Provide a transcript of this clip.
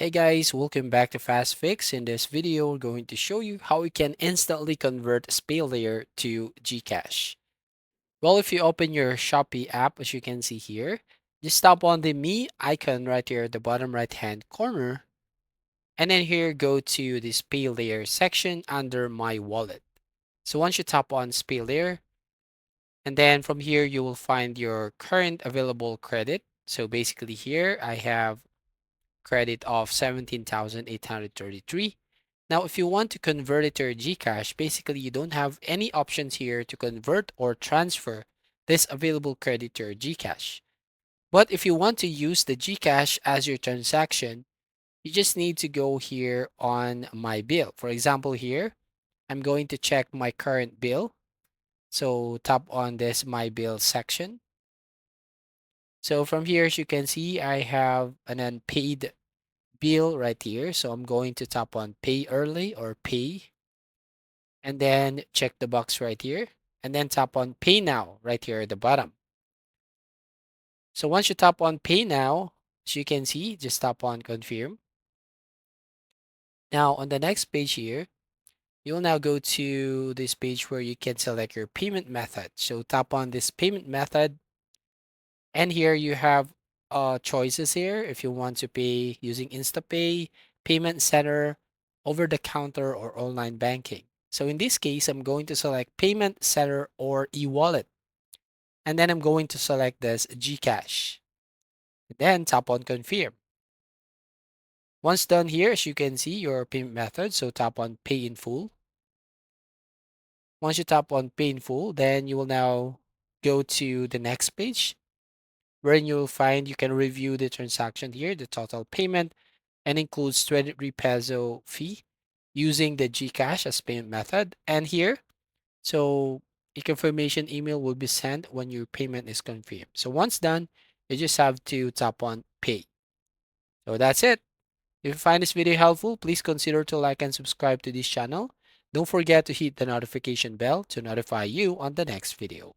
Hey guys, welcome back to Fast Fix. In this video, we're going to show you how we can instantly convert Spaylater to Gcash. Well, if you open your Shopee app, as you can see here, just tap on the Me icon right here at the bottom right hand corner. And then here, go to the Spaylater section under My Wallet. So once you tap on Spaylater, and then from here, you will find your current available credit. So basically here, I have credit of 17,833. Now, if you want to convert it to your Gcash, basically you don't have any options here to convert or transfer this available credit to your Gcash. But if you want to use the Gcash as your transaction, you just need to go here on My Bill. For example, here, I'm going to check my current bill. So tap on this My Bill section. So from here, as you can see, I have an unpaid bill right here. So I'm going to tap on pay early or pay, and then check the box right here, and then tap on pay now right here at the bottom. So once you tap on pay now, as you can see, just tap on confirm. Now on the next page here, you'll now go to this page where you can select your payment method. So tap on this payment method, and here you have choices here if you want to pay using InstaPay, Payment Center, over the counter, or online banking. So in this case, I'm going to select Payment Center or e-wallet. And then I'm going to select this Gcash. Then tap on confirm. Once done here, as you can see, your payment method. So tap on pay in full. Once you tap on pay in full, then you will now go to the next page wherein you will find you can review the transaction here, the total payment, and includes 23 peso fee using the Gcash as payment method. And here, so a confirmation email will be sent when your payment is confirmed. So once done, you just have to tap on pay. So that's it. If you find this video helpful, please consider to like and subscribe to this channel. Don't forget to hit the notification bell to notify you on the next video.